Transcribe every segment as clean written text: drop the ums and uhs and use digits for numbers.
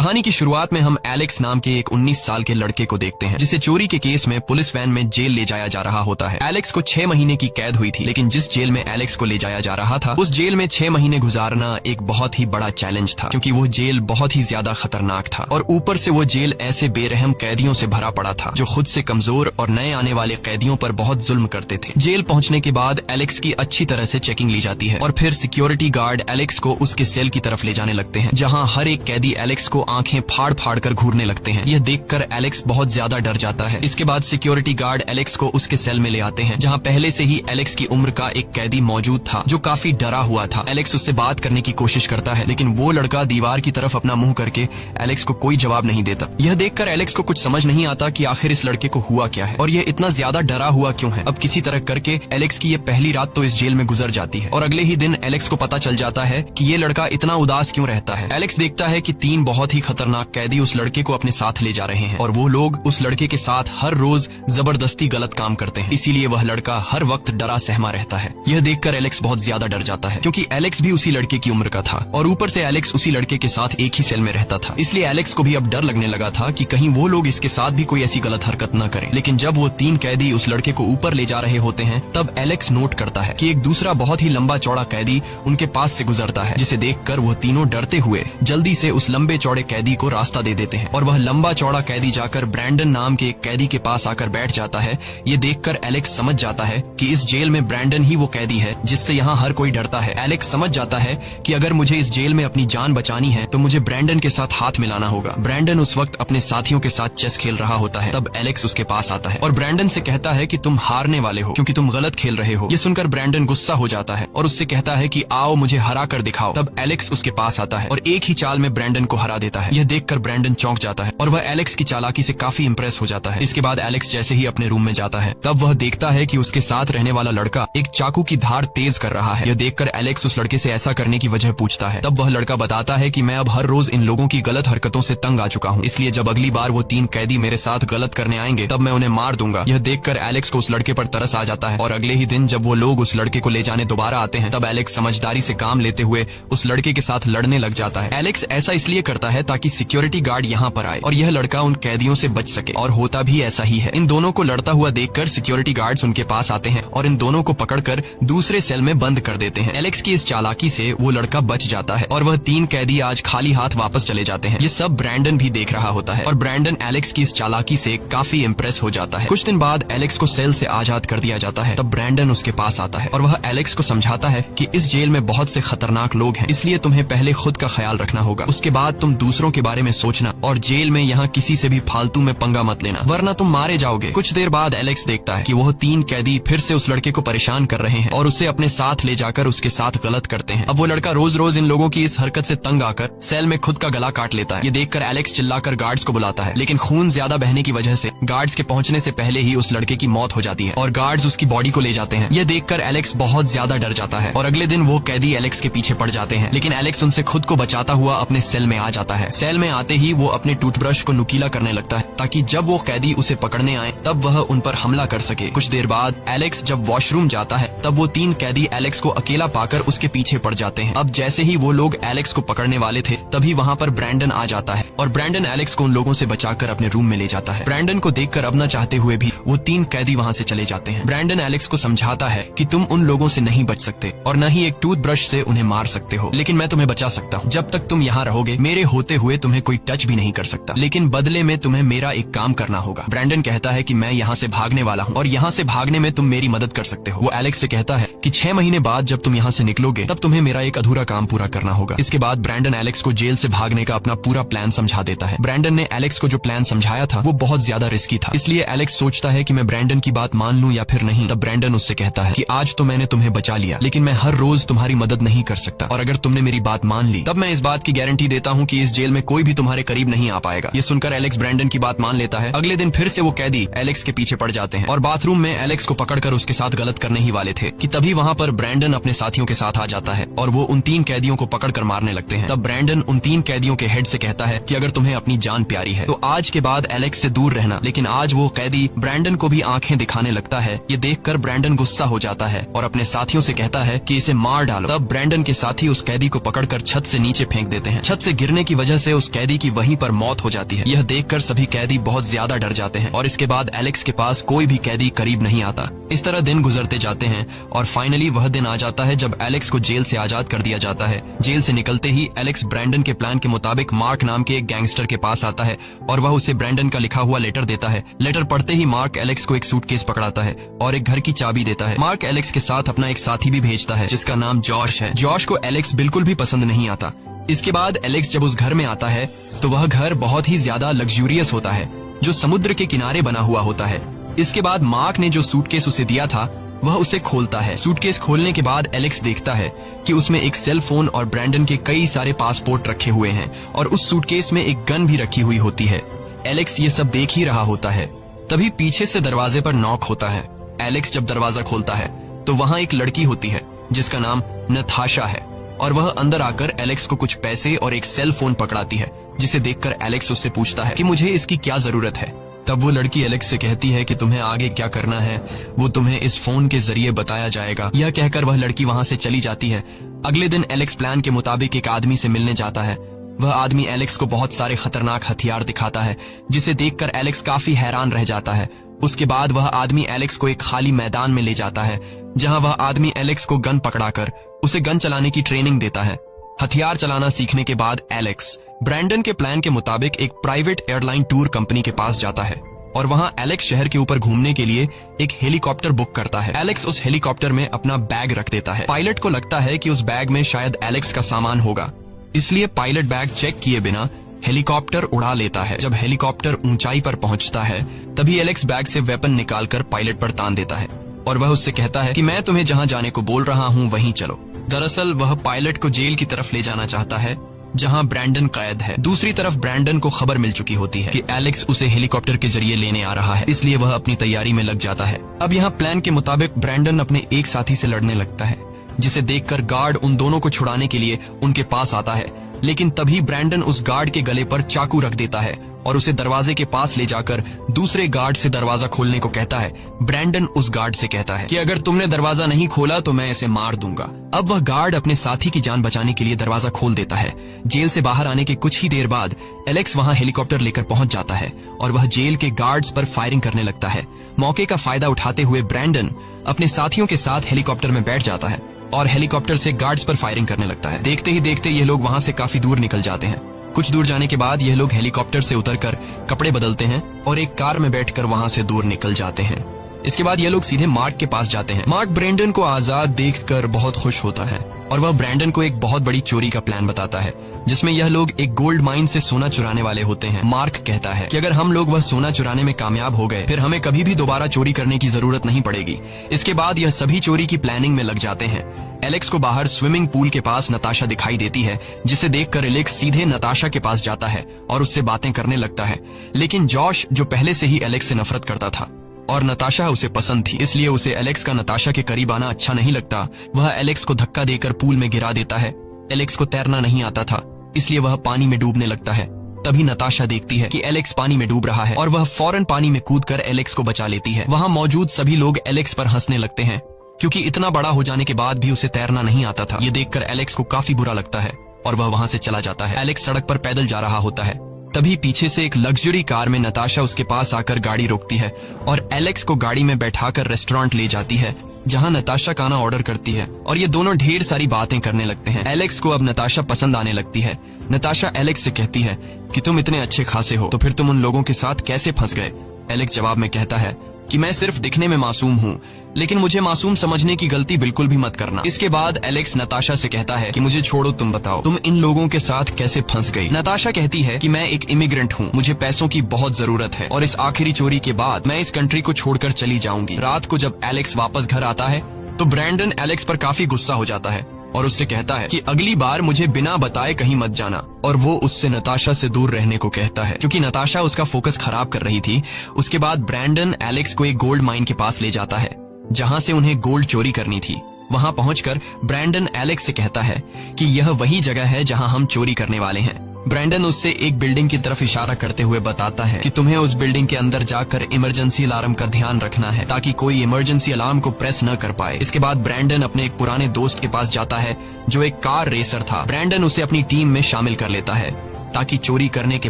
कहानी की शुरुआत में हम एलेक्स नाम के एक 19 साल के लड़के को देखते हैं जिसे चोरी के केस में पुलिस वैन में जेल ले जाया जा रहा होता है। एलेक्स को 6 महीने की कैद हुई थी, लेकिन जिस जेल में एलेक्स को ले जाया जा रहा था उस जेल में 6 महीने गुजारना एक बहुत ही बड़ा चैलेंज था, क्योंकि वो जेल बहुत ही ज्यादा खतरनाक था और ऊपर से वो जेल ऐसे बेरहम कैदियों से भरा पड़ा था जो खुद से कमजोर और नए आने वाले कैदियों पर बहुत जुल्म करते थे। जेल पहुंचने के बाद एलेक्स की अच्छी तरह से चेकिंग ली जाती है और फिर सिक्योरिटी गार्ड एलेक्स को उसके सेल की तरफ ले जाने लगते हैं, जहाँ हर एक कैदी एलेक्स को आंखें फाड़ फाड़ कर घूरने लगते हैं। यह देखकर एलेक्स बहुत ज्यादा डर जाता है। इसके बाद सिक्योरिटी गार्ड एलेक्स को उसके सेल में ले आते हैं, जहाँ पहले से ही एलेक्स की उम्र का एक कैदी मौजूद था जो काफी डरा हुआ था। एलेक्स उससे बात करने की कोशिश करता है, लेकिन वो लड़का दीवार की तरफ अपना मुंह करके एलेक्स को कोई जवाब नहीं देता। यह देखकर एलेक्स को कुछ समझ नहीं आता कि आखिर इस लड़के को हुआ क्या है और यह इतना ज्यादा डरा हुआ क्यों है। अब किसी तरह करके एलेक्स की ये पहली रात तो इस जेल में गुजर जाती है और अगले ही दिन एलेक्स को पता चल जाता है कि ये लड़का इतना उदास क्यों रहता है। एलेक्स देखता है कि 3 बहुत ही खतरनाक कैदी उस लड़के को अपने साथ ले जा रहे हैं और वो लोग उस लड़के के साथ हर रोज जबरदस्ती गलत काम करते हैं, इसीलिए वह लड़का हर वक्त डरा सहमा रहता है। यह देखकर एलेक्स बहुत ज्यादा डर जाता है, क्योंकि एलेक्स भी उसी लड़के की उम्र का था और ऊपर से एलेक्स उसी लड़के के साथ एक ही सेल में रहता था। इसलिए एलेक्स को भी अब डर लगने लगा था कि कहीं वो लोग इसके साथ भी कोई ऐसी गलत हरकत न करें। लेकिन जब वो 3 कैदी उस लड़के को ऊपर ले जा रहे होते हैं तब एलेक्स नोट करता है कि एक दूसरा बहुत ही लंबा चौड़ा कैदी उनके पास से गुजरता है, जिसे देखकर वो तीनों डरते हुए जल्दी से उस लंबे चौड़े कैदी को रास्ता दे देते हैं और वह लंबा चौड़ा कैदी जाकर ब्रैंडन नाम के एक कैदी के पास आकर बैठ जाता है। ये देखकर एलेक्स समझ जाता है कि इस जेल में ब्रैंडन ही वो कैदी है जिससे यहाँ हर कोई डरता है। एलेक्स समझ जाता है कि अगर मुझे इस जेल में अपनी जान बचानी है तो मुझे ब्रैंडन के साथ हाथ मिलाना होगा। ब्रैंडन उस वक्त अपने साथियों के साथ चेस खेल रहा होता है। तब एलेक्स उसके पास आता है और ब्रैंडन से कहता है कि तुम हारने वाले हो क्योंकि तुम गलत खेल रहे हो। ये सुनकर ब्रैंडन गुस्सा हो जाता है और उससे कहता है कि आओ मुझे हरा कर दिखाओ। तब एलेक्स उसके पास आता है और एक ही चाल में ब्रैंडन को हरा देता है। यह देखकर ब्रैंडन चौंक जाता है और वह एलेक्स की चालाकी से काफी इंप्रेस हो जाता है। इसके बाद एलेक्स जैसे ही अपने रूम में जाता है तब वह देखता है कि उसके साथ रहने वाला लड़का एक चाकू की धार तेज कर रहा है। यह देखकर एलेक्स उस लड़के से ऐसा करने की वजह पूछता है। तब वह लड़का बताता है कि मैं अब हर रोज इन लोगों की गलत हरकतों से तंग आ चुका हूँ, इसलिए जब अगली बार वो 3 कैदी मेरे साथ गलत करने आएंगे तब मैं उन्हें मार दूंगा। यह देखकर एलेक्स को उस लड़के पर तरस आ जाता है और अगले ही दिन जब वो लोग उस लड़के को ले जाने दोबारा आते हैं तब एलेक्स समझदारी से काम लेते हुए उस लड़के के साथ लड़ने लग जाता है। एलेक्स ऐसा इसलिए करता है ताकि सिक्योरिटी गार्ड यहाँ पर आए और यह लड़का उन कैदियों से बच सके, और होता भी ऐसा ही है। इन दोनों को लड़ता हुआ देखकर सिक्योरिटी गार्ड्स उनके पास आते हैं और इन दोनों को पकड़कर दूसरे सेल में बंद कर देते हैं। एलेक्स की इस चालाकी से वो लड़का बच जाता है और वह 3 कैदी आज खाली हाथ वापस चले जाते हैं। ये सब ब्रैंडन भी देख रहा होता है और ब्रैंडन एलेक्स की इस चालाकी से काफी इंप्रेस हो जाता है। कुछ दिन बाद एलेक्स को सेल से आजाद कर दिया जाता है। तब ब्रैंडन उसके पास आता है और वह एलेक्स को समझाता है कि इस जेल में बहुत से खतरनाक लोग हैं, इसलिए तुम्हें पहले खुद का ख्याल रखना होगा, उसके बाद तुम दूसरों के बारे में सोचना और जेल में यहाँ किसी से भी फालतू में पंगा मत लेना वरना तुम मारे जाओगे। कुछ देर बाद एलेक्स देखता है कि वह 3 कैदी फिर से उस लड़के को परेशान कर रहे हैं और उसे अपने साथ ले जाकर उसके साथ गलत करते हैं। अब वो लड़का रोज रोज इन लोगों की इस हरकत से तंग आकर सेल में खुद का गला काट लेता है। ये देखकर एलेक्स चिल्लाकर गार्ड्स को बुलाता है, लेकिन खून ज्यादा बहने की वजह से गार्ड्स के पहुंचने से पहले ही उस लड़के की मौत हो जाती है और गार्ड्स उसकी बॉडी को ले जाते हैं। यह देखकर एलेक्स बहुत ज्यादा डर जाता है और अगले दिन वो कैदी एलेक्स के पीछे पड़ जाते हैं, लेकिन एलेक्स उनसे खुद को बचाता हुआ अपने सेल में आ जाता है। सेल में आते ही वो अपने टूथब्रश को नुकीला करने लगता है ताकि जब वो कैदी उसे पकड़ने आए तब वह उन पर हमला कर सके। कुछ देर बाद एलेक्स जब वॉशरूम जाता है तब वो 3 कैदी एलेक्स को अकेला पाकर उसके पीछे पड़ जाते हैं। अब जैसे ही वो लोग एलेक्स को पकड़ने वाले थे तभी वहाँ पर ब्रैंडन आ जाता है और ब्रैंडन एलेक्स को उन लोगों से बचाकर अपने रूम में ले जाता है। ब्रैंडन को देखकर अब न चाहते हुए भी वो 3 कैदी वहाँ से चले जाते हैं। ब्रैंडन एलेक्स को समझाता है कि तुम उन लोगों से नहीं बच सकते और न ही एक टूथब्रश से उन्हें मार सकते हो, लेकिन मैं तुम्हें बचा सकता हूँ। जब तक तुम यहाँ रहोगे मेरे होते हुए तुम्हें कोई टच भी नहीं कर सकता, लेकिन बदले में तुम्हें मेरा एक काम करना होगा। ब्रैंडन कहता है कि मैं यहाँ से भागने वाला हूँ और यहाँ से भागने में तुम मेरी मदद कर सकते हो। वो एलेक्स से कहता है कि 6 महीने बाद जब तुम यहाँ से निकलोगे तब तुम्हें मेरा एक अधूरा काम पूरा करना होगा। इसके बाद ब्रैंडन एलेक्स को जेल से भागने का अपना पूरा प्लान समझा देता है। ब्रैंडन ने एलेक्स को जो प्लान समझाया था वो बहुत ज्यादा रिस्की था, इसलिए एलेक्स सोचता है कि मैं ब्रैंडन की बात मान लूं या फिर नहीं। तब ब्रैंडन उससे कहता है कि आज तो मैंने तुम्हें बचा लिया, लेकिन मैं हर रोज तुम्हारी मदद नहीं कर सकता और अगर तुमने मेरी बात मान ली तब मैं इस बात की गारंटी देता हूँ कि इस जेल में कोई भी तुम्हारे करीब नहीं आ पाएगा। ये सुनकर एलेक्स ब्रैंडन की बात मान लेता है। अगले दिन फिर से वो कैदी एलेक्स के पीछे पड़ जाते हैं और बाथरूम में एलेक्स को पकड़कर उसके साथ गलत करने ही वाले थे कि तभी वहाँ पर ब्रैंडन अपने साथियों के साथ आ जाता है और वो उन 3 कैदियों को पकड़कर मारने लगते हैं। तब ब्रैंडन उन 3 कैदियों के हेड से कहता है कि अगर तुम्हें अपनी जान प्यारी है तो आज के बाद एलेक्स से दूर रहना, लेकिन आज वो कैदी ब्रैंडन ब्रैंडन को भी आंखें दिखाने लगता है। ये देखकर ब्रैंडन गुस्सा हो जाता है और अपने साथियों से कहता है कि इसे मार डालो। तब ब्रैंडन के साथी उस कैदी को पकड़कर छत से नीचे फेंक देते हैं। छत से गिरने की वजह से उस कैदी की वहीं पर मौत हो जाती है। यह देखकर सभी कैदी बहुत ज्यादा डर जाते हैं और इसके बाद एलेक्स के पास कोई भी कैदी करीब नहीं आता। इस तरह दिन गुजरते जाते हैं और फाइनली वह दिन आ जाता है जब एलेक्स को जेल से आजाद कर दिया जाता है। जेल से निकलते ही एलेक्स ब्रैंडन के प्लान के मुताबिक मार्क नाम के एक गैंगस्टर के पास आता है और वह उसे ब्रैंडन का लिखा हुआ लेटर देता है। लेटर पढ़ते ही मार्क एलेक्स को एक सूटकेस पकड़ाता है और एक घर की चाबी देता है। मार्क एलेक्स के साथ अपना एक साथी भी भेजता है जिसका नाम जॉश है। जॉश को एलेक्स बिल्कुल भी पसंद नहीं आता। इसके बाद एलेक्स जब उस घर में आता है तो वह घर बहुत ही ज्यादा लग्जूरियस होता है जो समुद्र के किनारे बना हुआ होता है। इसके बाद मार्क ने जो सूटकेस उसे दिया था वह उसे खोलता है। सूटकेस खोलने के बाद एलेक्स देखता है कि उसमें एक सेल फोन और ब्रैंडन के कई सारे पासपोर्ट रखे हुए हैं और उस सूटकेस में एक गन भी रखी हुई होती है। एलेक्स ये सब देख ही रहा होता है। तभी पीछे से दरवाजे पर नॉक होता है। एलेक्स जब दरवाजा खोलता है तो वहाँ एक लड़की होती है जिसका नाम नताशा है और वह अंदर आकर एलेक्स को कुछ पैसे और एक सेल फोन पकड़ाती है, जिसे देखकर एलेक्स उससे पूछता है कि मुझे इसकी क्या जरूरत है। तब वो लड़की एलेक्स से कहती है कि तुम्हें आगे क्या करना है वो तुम्हें इस फोन के जरिए बताया जाएगा। यह कहकर वह लड़की वहाँ से चली जाती है। अगले दिन एलेक्स प्लान के मुताबिक एक आदमी से मिलने जाता है। वह आदमी एलेक्स को बहुत सारे खतरनाक हथियार दिखाता है जिसे देखकर एलेक्स काफी हैरान रह जाता है। उसके बाद वह आदमी एलेक्स को एक खाली मैदान में ले जाता है जहां वह आदमी एलेक्स को गन पकड़ाकर उसे गन चलाने की ट्रेनिंग देता है। हथियार चलाना सीखने के बाद एलेक्स ब्रैंडन के प्लान के मुताबिक एक प्राइवेट एयरलाइन टूर कंपनी के पास जाता है और वहां एलेक्स शहर के ऊपर घूमने के लिए एक हेलीकॉप्टर बुक करता है। एलेक्स उस हेलीकॉप्टर में अपना बैग रख देता है। पायलट को लगता है कि उस बैग में शायद एलेक्स का सामान होगा, इसलिए पायलट बैग चेक किए बिना हेलीकॉप्टर उड़ा लेता है। जब हेलीकॉप्टर ऊंचाई पर पहुंचता है तभी एलेक्स बैग से वेपन निकालकर पायलट पर तान देता है और वह उससे कहता है कि मैं तुम्हें जहां जाने को बोल रहा हूं वहीं चलो। दरअसल वह पायलट को जेल की तरफ ले जाना चाहता है जहां ब्रैंडन कैद है। दूसरी तरफ ब्रैंडन को खबर मिल चुकी होती है कि एलेक्स उसे हेलीकॉप्टर के जरिए लेने आ रहा है, इसलिए वह अपनी तैयारी में लग जाता है। अब यहाँ प्लान के मुताबिक ब्रैंडन अपने एक साथी से लड़ने लगता है जिसे देखकर गार्ड उन दोनों को छुड़ाने के लिए उनके पास आता है, लेकिन तभी ब्रैंडन उस गार्ड के गले पर चाकू रख देता है और उसे दरवाजे के पास ले जाकर दूसरे गार्ड से दरवाजा खोलने को कहता है। ब्रैंडन उस गार्ड से कहता है कि अगर तुमने दरवाजा नहीं खोला तो मैं इसे मार दूंगा। अब वह गार्ड अपने साथी की जान बचाने के लिए दरवाजा खोल देता है। जेल से बाहर आने के कुछ ही देर बाद एलेक्स वहां हेलीकॉप्टर लेकर पहुंच जाता है और वह जेल के गार्ड्स पर फायरिंग करने लगता है। मौके का फायदा उठाते हुए ब्रैंडन अपने साथियों के साथ हेलीकॉप्टर में बैठ जाता है और हेलीकॉप्टर से गार्ड्स पर फायरिंग करने लगता है। देखते ही देखते ये लोग वहां से काफी दूर निकल जाते हैं। कुछ दूर जाने के बाद यह लोग हेलीकॉप्टर से उतरकर कपड़े बदलते हैं और एक कार में बैठकर वहां से दूर निकल जाते हैं। इसके बाद ये लोग सीधे मार्क के पास जाते हैं। मार्क ब्रैंडन को आजाद देखकर बहुत खुश होता है और वह ब्रैंडन को एक बहुत बड़ी चोरी का प्लान बताता है जिसमें यह लोग एक गोल्ड माइन से सोना चुराने वाले होते हैं। मार्क कहता है कि अगर हम लोग वह सोना चुराने में कामयाब हो गए फिर हमें कभी भी दोबारा चोरी करने की जरूरत नहीं पड़ेगी। इसके बाद यह सभी चोरी की प्लानिंग में लग जाते हैं। एलेक्स को बाहर स्विमिंग पूल के पास नताशा दिखाई देती है जिसे देखकर एलेक्स सीधे नताशा के पास जाता है और उससे बातें करने लगता है, लेकिन जॉश जो पहले से ही एलेक्स से नफरत करता था और नताशा उसे पसंद थी, इसलिए उसे एलेक्स का नताशा के करीब आना अच्छा नहीं लगता। वह एलेक्स को धक्का देकर पूल में गिरा देता है। एलेक्स को तैरना नहीं आता था, इसलिए वह पानी में डूबने लगता है। तभी नताशा देखती है कि एलेक्स पानी में डूब रहा है और वह फौरन पानी में कूदकर एलेक्स को बचा लेती है। वहां मौजूद सभी लोग एलेक्स पर हंसने लगते हैं क्योंकि इतना बड़ा हो जाने के बाद भी उसे तैरना नहीं आता था। ये देखकर एलेक्स को काफी बुरा लगता है और वह वहां से चला जाता है। एलेक्स सड़क पर पैदल जा रहा होता है। तभी पीछे से एक लग्जरी कार में नताशा उसके पास आकर गाड़ी रोकती है और एलेक्स को गाड़ी में बैठाकर रेस्टोरेंट ले जाती है जहां नताशा खाना ऑर्डर करती है और ये दोनों ढेर सारी बातें करने लगते हैं। एलेक्स को अब नताशा पसंद आने लगती है। नताशा एलेक्स से कहती है कि तुम इतने अच्छे खासे हो तो फिर तुम उन लोगों के साथ कैसे फंस गए। एलेक्स जवाब में कहता है कि मैं सिर्फ दिखने में मासूम हूँ, लेकिन मुझे मासूम समझने की गलती बिल्कुल भी मत करना। इसके बाद एलेक्स नताशा से कहता है कि मुझे छोड़ो, तुम बताओ तुम इन लोगों के साथ कैसे फंस गई। नताशा कहती है कि मैं एक इमिग्रेंट हूँ, मुझे पैसों की बहुत जरूरत है और इस आखिरी चोरी के बाद मैं इस कंट्री को छोड़कर चली जाऊंगी। रात को जब एलेक्स वापस घर आता है तो ब्रैंडन एलेक्स पर काफी गुस्सा हो जाता है और उससे कहता है कि अगली बार मुझे बिना बताए कहीं मत जाना, और वो उससे नताशा से दूर रहने को कहता है क्योंकि नताशा उसका फोकस खराब कर रही थी। उसके बाद ब्रैंडन एलेक्स को एक गोल्ड माइन के पास ले जाता है जहां से उन्हें गोल्ड चोरी करनी थी। वहां पहुंचकर ब्रैंडन एलेक्स से कहता है कि यह वही जगह है जहां हम चोरी करने वाले हैं। ब्रैंडन उससे एक बिल्डिंग की तरफ इशारा करते हुए बताता है कि तुम्हें उस बिल्डिंग के अंदर जाकर इमरजेंसी अलार्म का ध्यान रखना है ताकि कोई इमरजेंसी अलार्म को प्रेस न कर पाए। इसके बाद ब्रैंडन अपने एक पुराने दोस्त के पास जाता है जो एक कार रेसर था। ब्रैंडन उसे अपनी टीम में शामिल कर लेता है ताकि चोरी करने के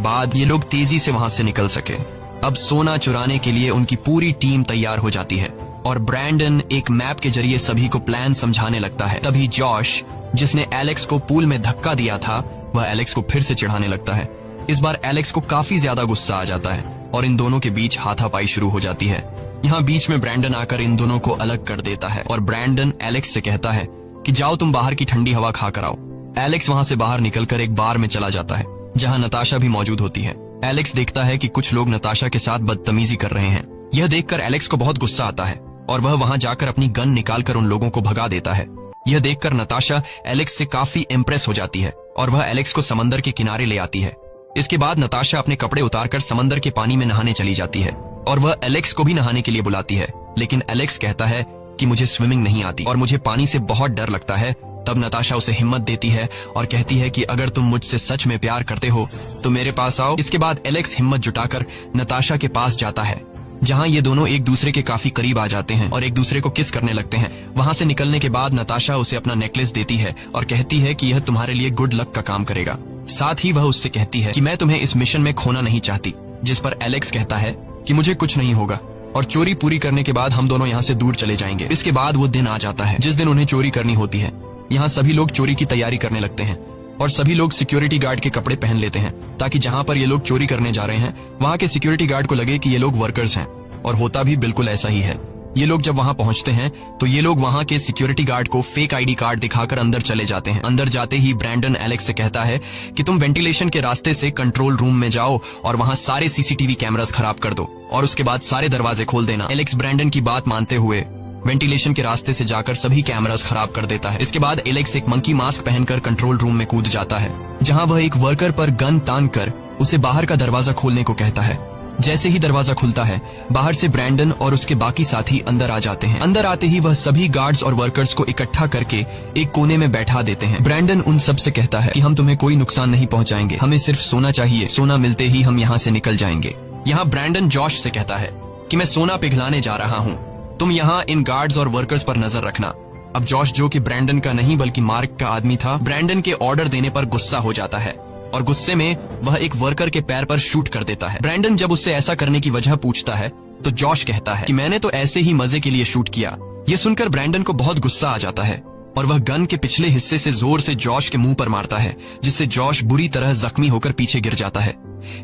बाद ये लोग तेजी से वहाँ से निकल सके। अब सोना चुराने के लिए उनकी पूरी टीम तैयार हो जाती है और ब्रैंडन एक मैप के जरिए सभी को प्लान समझाने लगता है। तभी जॉश, जिसने एलेक्स को पूल में धक्का दिया था, वह एलेक्स को फिर से चिढ़ाने लगता है। इस बार एलेक्स को काफी ज्यादा गुस्सा आ जाता है और इन दोनों के बीच हाथापाई शुरू हो जाती है। यहाँ बीच में ब्रैंडन आकर इन दोनों को अलग कर देता है और ब्रैंडन एलेक्स से कहता है कि जाओ तुम बाहर की ठंडी हवा खा कर आओ। एलेक्स वहाँ से बाहर निकलकर एक बार में चला जाता है जहाँ नताशा भी मौजूद होती है। एलेक्स देखता है कि कुछ लोग नताशा के साथ बदतमीजी कर रहे हैं। यह देखकर एलेक्स को बहुत गुस्सा आता है और वह वहाँ जाकर अपनी गन निकालकर उन लोगों को भगा देता है। यह देखकर नताशा एलेक्स से काफी इम्प्रेस हो जाती है और वह एलेक्स को समंदर के किनारे ले आती है। इसके बाद नताशा अपने कपड़े उतारकर समंदर के पानी में नहाने चली जाती है और वह एलेक्स को भी नहाने के लिए बुलाती है, लेकिन एलेक्स कहता है कि मुझे स्विमिंग नहीं आती और मुझे पानी से बहुत डर लगता है। तब नताशा उसे हिम्मत देती है और कहती है कि अगर तुम मुझसे सच में प्यार करते हो तो मेरे पास आओ। इसके बाद एलेक्स हिम्मत जुटाकर नताशा के पास जाता है जहाँ ये दोनों एक दूसरे के काफी करीब आ जाते हैं और एक दूसरे को किस करने लगते हैं। वहाँ से निकलने के बाद नताशा उसे अपना नेकलेस देती है और कहती है कि यह तुम्हारे लिए गुड लक का काम करेगा। साथ ही वह उससे कहती है कि मैं तुम्हें इस मिशन में खोना नहीं चाहती, जिस पर एलेक्स कहता है कि मुझे कुछ नहीं होगा और चोरी पूरी करने के बाद हम दोनों यहाँ से दूर चले जाएंगे। इसके बाद वो दिन आ जाता है जिस दिन उन्हें चोरी करनी होती है। यहाँ सभी लोग चोरी की तैयारी करने लगते हैं और सभी लोग सिक्योरिटी गार्ड के कपड़े पहन लेते हैं ताकि जहाँ पर ये लोग चोरी करने जा रहे हैं वहाँ के सिक्योरिटी गार्ड को लगे कि ये लोग वर्कर्स हैं, और होता भी बिल्कुल ऐसा ही है। ये लोग जब वहाँ पहुँचते हैं तो ये लोग वहाँ के सिक्योरिटी गार्ड को फेक आईडी कार्ड दिखाकर अंदर चले जाते हैं। अंदर जाते ही ब्रैंडन एलेक्स से कहता है कि तुम वेंटिलेशन के रास्ते से कंट्रोल रूम में जाओ और वहाँ सारे सीसीटीवी कैमरास खराब कर दो और उसके बाद सारे दरवाजे खोल देना। एलेक्स ब्रैंडन की बात मानते हुए वेंटिलेशन के रास्ते से जाकर सभी कैमरास खराब कर देता है। इसके बाद एलेक्स एक मंकी मास्क पहनकर कंट्रोल रूम में कूद जाता है जहाँ वह एक वर्कर पर गन तान कर उसे बाहर का दरवाजा खोलने को कहता है। जैसे ही दरवाजा खुलता है बाहर से ब्रैंडन और उसके बाकी साथी अंदर आ जाते हैं। अंदर आते ही वह सभी गार्ड्स और वर्कर्स को इकट्ठा करके एक कोने में बैठा देते हैं। ब्रैंडन उन सब से कहता है कि हम तुम्हें कोई नुकसान नहीं पहुंचाएंगे, हमें सिर्फ सोना चाहिए, सोना मिलते ही हम यहाँ से निकल जाएंगे। यहाँ ब्रैंडन जॉश से कहता है कि मैं सोना पिघलाने जा रहा हूँ, तुम यहाँ इन गार्ड्स और वर्कर्स पर नजर रखना। अब जॉश, जो कि ब्रैंडन का नहीं बल्कि मार्क का आदमी था, ब्रैंडन के ऑर्डर देने पर गुस्सा हो जाता है और गुस्से में वह एक वर्कर के पैर पर शूट कर देता है। ब्रैंडन जब उससे ऐसा करने की वजह पूछता है तो जॉश कहता है कि मैंने तो ऐसे ही मजे के लिए शूट किया। ये सुनकर ब्रैंडन को बहुत गुस्सा आ जाता है और वह गन के पिछले हिस्से से जोर से जॉश के मुंह पर मारता है, जिससे जॉश बुरी तरह जख्मी होकर पीछे गिर जाता है।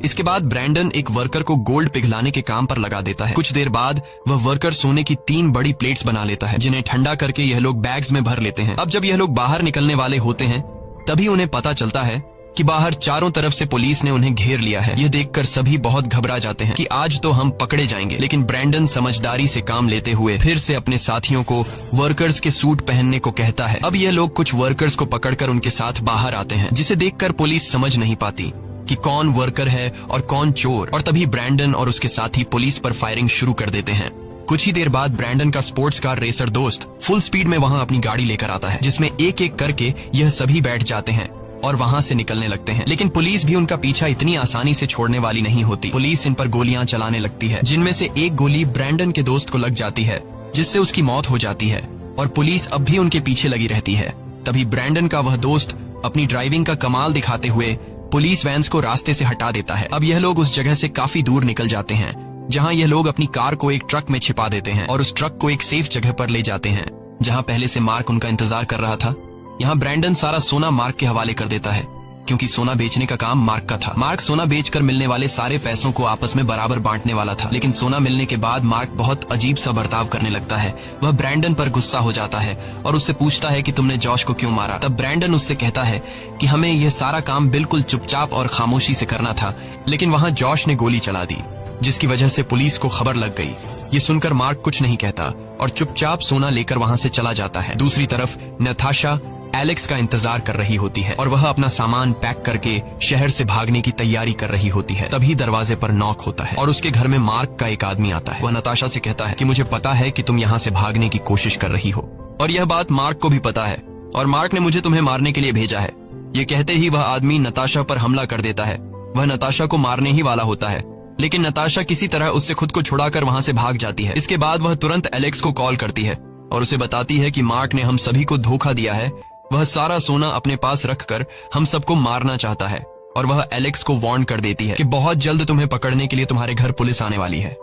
इसके बाद ब्रैंडन एक वर्कर को गोल्ड पिघलाने के काम पर लगा देता है। कुछ देर बाद वह वर्कर सोने की 3 बड़ी प्लेट्स बना लेता है जिन्हें ठंडा करके यह लोग बैग्स में भर लेते हैं। अब जब यह लोग बाहर निकलने वाले होते हैं तभी उन्हें पता चलता है कि बाहर चारों तरफ से पुलिस ने उन्हें घेर लिया है। यह देखकर सभी बहुत घबरा जाते हैं कि आज तो हम पकड़े जाएंगे, लेकिन ब्रैंडन समझदारी से काम लेते हुए फिर से अपने साथियों को वर्कर्स के सूट पहनने को कहता है। अब यह लोग कुछ वर्कर्स को पकड़कर उनके साथ बाहर आते हैं, जिसे देखकर पुलिस समझ नहीं पाती कि कौन वर्कर है और कौन चोर, और तभी ब्रैंडन और उसके साथी पुलिस पर फायरिंग शुरू कर देते हैं। कुछ ही देर बाद ब्रैंडन का स्पोर्ट्स कार रेसर दोस्त फुल स्पीड में वहाँ अपनी गाड़ी लेकर आता है, जिसमें एक एक करके यह सभी बैठ जाते हैं और वहाँ से निकलने लगते हैं। लेकिन पुलिस भी उनका पीछा इतनी आसानी से छोड़ने वाली नहीं होती। पुलिस इन पर गोलियां चलाने लगती है, जिनमें से एक गोली ब्रैंडन के दोस्त को लग जाती है, जिससे उसकी मौत हो जाती है और पुलिस अब भी उनके पीछे लगी रहती है। तभी ब्रैंडन का वह दोस्त अपनी ड्राइविंग का कमाल दिखाते हुए पुलिस वैन्स को रास्ते से हटा देता है। अब यह लोग उस जगह से काफी दूर निकल जाते हैं जहाँ यह लोग अपनी कार को एक ट्रक में छिपा देते हैं और उस ट्रक को एक सेफ जगह पर ले जाते हैं जहाँ पहले से मार्क उनका इंतजार कर रहा था। यहाँ ब्रैंडन सारा सोना मार्क के हवाले कर देता है, क्योंकि सोना बेचने का काम मार्क का था। मार्क सोना बेचकर मिलने वाले सारे पैसों को आपस में बराबर बांटने वाला था, लेकिन सोना मिलने के बाद मार्क बहुत अजीब सा बर्ताव करने लगता है। वह ब्रैंडन पर गुस्सा हो जाता है और उससे पूछता है कि तुमने जॉश को क्यों मारा। तब ब्रैंडन उससे कहता है कि हमें यह सारा काम बिल्कुल चुपचाप और खामोशी से करना था, लेकिन वहाँ जॉश ने गोली चला दी, जिसकी वजह से पुलिस को खबर लग गई। ये सुनकर मार्क कुछ नहीं कहता और चुपचाप सोना लेकर वहाँ से चला जाता है। दूसरी तरफ नताशा एलेक्स का इंतजार कर रही होती है और वह अपना सामान पैक करके शहर से भागने की तैयारी कर रही होती है। तभी दरवाजे पर नॉक होता है और उसके घर में मार्क का एक आदमी आता है। वह नताशा से कहता है कि मुझे पता है कि तुम यहाँ से भागने की कोशिश कर रही हो और यह बात मार्क को भी पता है और मार्क ने मुझे तुम्हें मारने के लिए भेजा है। ये कहते ही वह आदमी नताशा पर हमला कर देता है। वह नताशा को मारने ही वाला होता है, लेकिन नताशा किसी तरह उससे खुद को छुड़ाकर वहां से भाग जाती है। इसके बाद वह तुरंत एलेक्स को कॉल करती है और उसे बताती है कि मार्क ने हम सभी को धोखा दिया है। वह सारा सोना अपने पास रखकर हम सबको मारना चाहता है और वह एलेक्स को वार्न कर देती है कि बहुत जल्द तुम्हें पकड़ने के लिए तुम्हारे घर पुलिस आने वाली है,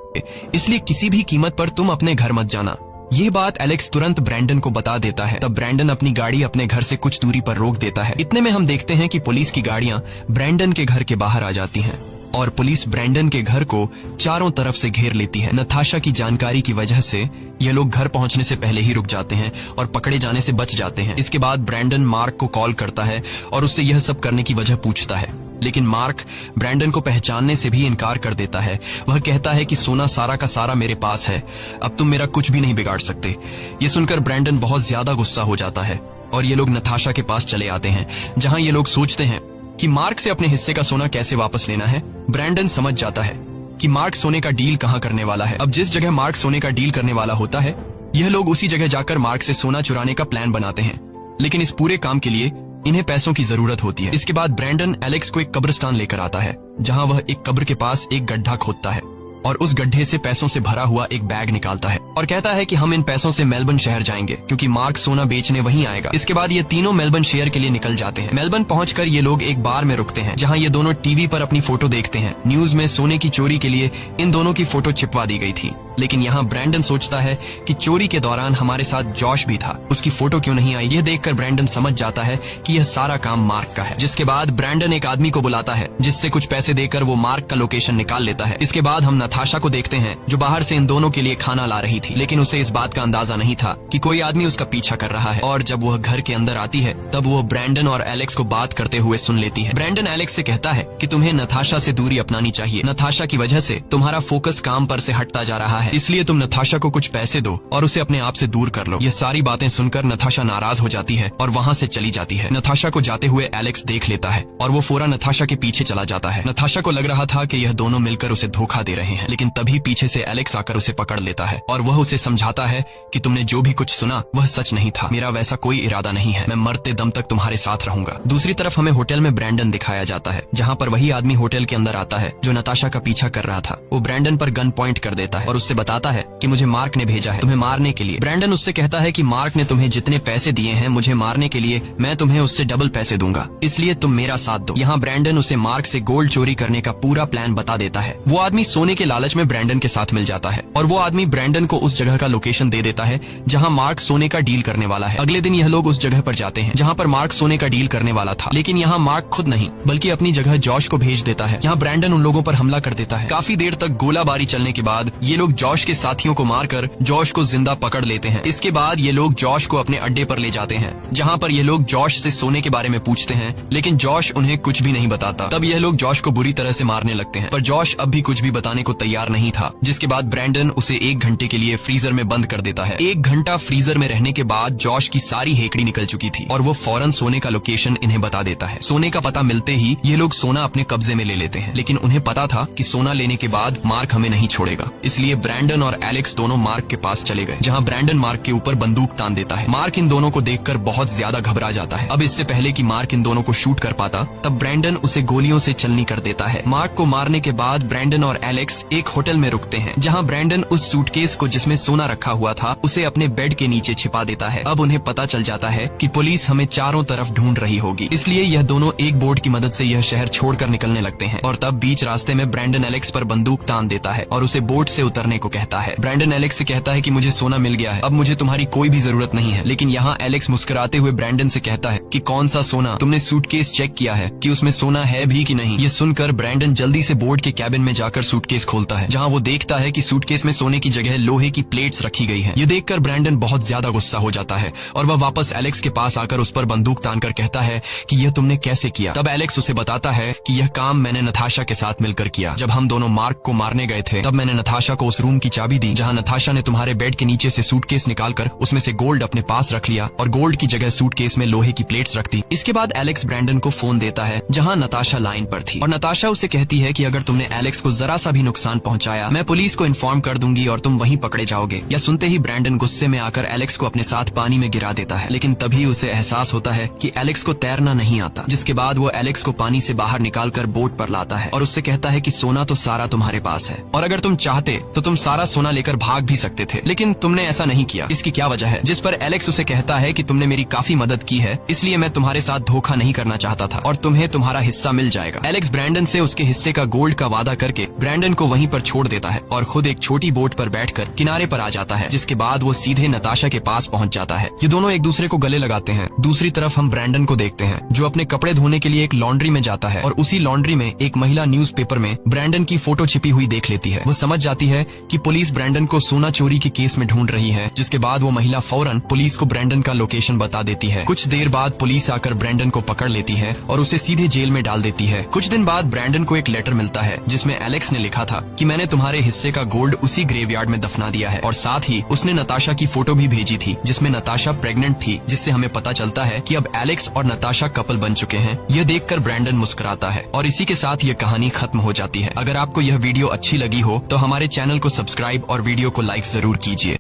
इसलिए किसी भी कीमत पर तुम अपने घर मत जाना। ये बात एलेक्स तुरंत ब्रैंडन को बता देता है। तब ब्रैंडन अपनी गाड़ी अपने घर से कुछ दूरी पर रोक देता है। इतने में हम देखते हैं कि पुलिस की गाड़ियां ब्रैंडन के घर के बाहर आ जाती हैं और पुलिस ब्रैंडन के घर को चारों तरफ से घेर लेती है। नताशा की जानकारी की वजह से ये लोग घर पहुंचने से पहले ही रुक जाते हैं और पकड़े जाने से बच जाते हैं। इसके बाद ब्रैंडन मार्क को कॉल करता है और उससे यह सब करने की वजह पूछता है, लेकिन मार्क ब्रैंडन को पहचानने से भी इनकार कर देता है। वह कहता है कि सोना सारा का सारा मेरे पास है, अब तुम मेरा कुछ भी नहीं बिगाड़ सकते। ये सुनकर ब्रैंडन बहुत ज्यादा गुस्सा हो जाता है और ये लोग नताशा के पास चले आते हैं, जहां ये लोग सोचते हैं कि मार्क से अपने हिस्से का सोना कैसे वापस लेना है। ब्रैंडन समझ जाता है कि मार्क सोने का डील कहां करने वाला है। अब जिस जगह मार्क सोने का डील करने वाला होता है, यह लोग उसी जगह जाकर मार्क से सोना चुराने का प्लान बनाते हैं, लेकिन इस पूरे काम के लिए इन्हें पैसों की जरूरत होती है। इसके बाद ब्रैंडन एलेक्स को एक कब्रिस्तान लेकर आता है, जहां वह एक कब्र के पास एक गड्ढा खोदता है और उस गड्ढे से पैसों से भरा हुआ एक बैग निकालता है और कहता है कि हम इन पैसों से मेलबर्न शहर जाएंगे, क्योंकि मार्क सोना बेचने वहीं आएगा। इसके बाद ये तीनों मेलबर्न शहर के लिए निकल जाते हैं। मेलबर्न पहुंचकर ये लोग एक बार में रुकते हैं, जहां ये दोनों टीवी पर अपनी फोटो देखते हैं। न्यूज में सोने की चोरी के लिए इन दोनों की फोटो छिपवा दी गई थी, लेकिन यहाँ ब्रैंडन सोचता है कि चोरी के दौरान हमारे साथ जॉश भी था, उसकी फोटो क्यों नहीं आई। यह देखकर ब्रैंडन समझ जाता है कि यह सारा काम मार्क का है। जिसके बाद ब्रैंडन एक आदमी को बुलाता है, जिससे कुछ पैसे देकर वो मार्क का लोकेशन निकाल लेता है। इसके बाद हम नताशा को देखते हैं, जो बाहर से इन दोनों के लिए खाना ला रही थी, लेकिन उसे इस बात का अंदाजा नहीं था कि कोई आदमी उसका पीछा कर रहा है। और जब वह घर के अंदर आती है, तब वो ब्रैंडन और एलेक्स को बात करते हुए सुन लेती है। ब्रैंडन एलेक्स से कहता है कि तुम्हें नताशा से दूरी अपनानी चाहिए। नताशा की वजह से तुम्हारा फोकस काम पर से हटता जा रहा है, इसलिए तुम नताशा को कुछ पैसे दो और उसे अपने आप से दूर कर लो। ये सारी बातें सुनकर नताशा नाराज हो जाती है और वहाँ से चली जाती है। नताशा को जाते हुए एलेक्स देख लेता है और वो फौरन नताशा के पीछे चला जाता है। नताशा को लग रहा था कि यह दोनों मिलकर उसे धोखा दे रहे हैं, लेकिन तभी पीछे से एलेक्स आकर उसे पकड़ लेता है और वह उसे समझाता है कि तुमने जो भी कुछ सुना वह सच नहीं था, मेरा वैसा कोई इरादा नहीं है, मैं मरते दम तक तुम्हारे साथ रहूंगा। दूसरी तरफ हमें होटल में ब्रैंडन दिखाया जाता है, जहाँ पर वही आदमी होटल के अंदर आता है जो नताशा का पीछा कर रहा था। वो ब्रैंडन पर गन पॉइंट कर देता है और उससे बताता है कि मुझे मार्क ने भेजा है तुम्हें मारने के लिए। ब्रैंडन उससे कहता है कि मार्क ने तुम्हें जितने पैसे दिए हैं मुझे मारने के लिए, मैं तुम्हें उससे डबल पैसे दूंगा, इसलिए तुम मेरा साथ दो। यहाँ ब्रैंडन उसे मार्क से गोल्ड चोरी करने का पूरा प्लान बता देता है। वो आदमी सोने के लालच में ब्रैंडन के साथ मिल जाता है और वो आदमी ब्रैंडन को उस जगह का लोकेशन दे देता है जहाँ मार्क सोने का डील करने वाला है। अगले दिन यह लोग उस जगह पर जाते हैं जहाँ पर मार्क सोने का डील करने वाला था, लेकिन यहाँ मार्क खुद नहीं बल्कि अपनी जगह जॉश को भेज देता है। यहाँ ब्रैंडन उन लोगों पर हमला कर देता है। काफी देर तक गोलाबारी चलने के बाद ये लोग जॉश के साथियों को मारकर जॉश को जिंदा पकड़ लेते हैं। इसके बाद ये लोग जॉश को अपने अड्डे पर ले जाते हैं, जहाँ पर ये लोग जॉश से सोने के बारे में पूछते हैं, लेकिन जॉश उन्हें कुछ भी नहीं बताता। तब यह लोग जॉश को बुरी तरह से मारने लगते हैं, पर जॉश अब भी कुछ भी बताने को तैयार नहीं था। जिसके बाद ब्रैंडन उसे 1 घंटे के लिए फ्रीजर में बंद कर देता है। 1 घंटा फ्रीजर में रहने के बाद जॉश की सारी हेकड़ी निकल चुकी थी और वो फौरन सोने का लोकेशन इन्हें बता देता है। सोने का पता मिलते ही ये लोग सोना अपने कब्जे में ले लेते हैं, लेकिन उन्हें पता था कि सोना लेने के बाद मार्क हमें नहीं छोड़ेगा, इसलिए ब्रैंडन और एलेक्स दोनों मार्क के पास चले गए, जहाँ ब्रैंडन मार्क के ऊपर बंदूक तान देता है। मार्क इन दोनों को देखकर बहुत ज्यादा घबरा जाता है। अब इससे पहले कि मार्क इन दोनों को शूट कर पाता, तब ब्रैंडन उसे गोलियों से चलनी कर देता है। मार्क को मारने के बाद ब्रैंडन और एलेक्स एक होटल में रुकते हैं, जहाँ ब्रैंडन उस सूटकेस को जिसमें सोना रखा हुआ था उसे अपने बेड के नीचे छिपा देता है। अब उन्हें पता चल जाता है कि पुलिस हमें चारों तरफ ढूंढ रही होगी, इसलिए यह दोनों एक बोट की मदद से यह शहर छोड़कर निकलने लगते हैं। और तब बीच रास्ते में ब्रैंडन एलेक्स पर बंदूक तान देता है और उसे बोट से उतरने को कहता है। ब्रैंडन एलेक्स से कहता है कि मुझे सोना मिल गया है, अब मुझे तुम्हारी कोई भी जरूरत नहीं है। लेकिन यहाँ एलेक्स मुस्कुराते हुए ब्रैंडन से कहता है कि कौन सा सोना, तुमने सूटकेस चेक किया है कि उसमें सोना है भी कि नहीं। ये सुनकर ब्रैंडन जल्दी से बोट के कैबिन में जाकर सूटकेस खोलता है, जहाँ वो देखता है कि सूटकेस में सोने की जगह लोहे की प्लेट्स रखी गई है। ये देखकर ब्रैंडन बहुत ज्यादा गुस्सा हो जाता है और वह वापस एलेक्स के पास आकर उस पर बंदूक तानकर कहता है कि यह तुमने कैसे किया। तब एलेक्स उसे बताता है कि यह काम मैंने नताशा के साथ मिलकर किया। जब हम दोनों मार्क को मारने गए थे, तब मैंने नताशा को उस रूम रूम की चाबी दी जहाँ नताशा ने तुम्हारे बेड के नीचे से सूटकेस निकालकर उसमें से गोल्ड अपने पास रख लिया और गोल्ड की जगह सूटकेस में लोहे की प्लेट्स रख दी। इसके बाद एलेक्स ब्रैंडन को फोन देता है जहाँ नताशा लाइन पर थी और नताशा उसे कहती है कि अगर तुमने एलेक्स को जरा सा भी नुकसान पहुंचाया मैं पुलिस को इन्फॉर्म कर दूंगी और तुम वहीं पकड़े जाओगे। या सुनते ही ब्रैंडन गुस्से में आकर एलेक्स को अपने साथ पानी में गिरा देता है, लेकिन तभी उसे एहसास होता है कि एलेक्स को तैरना नहीं आता। जिसके बाद वो एलेक्स को पानी से बाहर निकालकर बोट पर लाता है और उससे कहता है कि सोना तो सारा तुम्हारे पास है और अगर तुम चाहते तो तुम सारा सोना लेकर भाग भी सकते थे, लेकिन तुमने ऐसा नहीं किया। इसकी क्या वजह है? जिस पर एलेक्स उसे कहता है कि तुमने मेरी काफी मदद की है, इसलिए मैं तुम्हारे साथ धोखा नहीं करना चाहता था और तुम्हें तुम्हारा हिस्सा मिल जाएगा। एलेक्स ब्रैंडन से उसके हिस्से का गोल्ड का वादा करके ब्रैंडन को वहीं पर छोड़ देता है और खुद एक छोटी बोट पर बैठकर किनारे पर आ जाता है। जिसके बाद वो सीधे नताशा के पास पहुंच जाता है। ये दोनों एक दूसरे को गले लगाते हैं। दूसरी तरफ हम ब्रैंडन को देखते हैं जो अपने कपड़े धोने के लिए एक लॉन्ड्री में जाता है और उसी लॉन्ड्री में एक महिला न्यूज़पेपर में ब्रैंडन की फोटो छिपी हुई देख लेती है। वो समझ जाती है कि पुलिस ब्रैंडन को सोना चोरी के केस में ढूंढ रही है। जिसके बाद वो महिला फौरन पुलिस को ब्रैंडन का लोकेशन बता देती है। कुछ देर बाद पुलिस आकर ब्रैंडन को पकड़ लेती है और उसे सीधे जेल में डाल देती है। कुछ दिन बाद ब्रैंडन को एक लेटर मिलता है जिसमें एलेक्स ने लिखा था कि मैंने तुम्हारे हिस्से का गोल्ड उसी ग्रेवयार्ड में दफना दिया है और साथ ही उसने नताशा की फोटो भी भेजी थी जिसमें नताशा प्रेग्नेंट थी, जिससे हमें पता चलता है कि अब एलेक्स और नताशा कपल बन चुके हैं। यह देखकर ब्रैंडन मुस्कुराता है और इसी के साथ ये कहानी खत्म हो जाती है। अगर आपको यह वीडियो अच्छी लगी हो तो हमारे चैनल को सब्सक्राइब और वीडियो को लाइक जरूर कीजिए।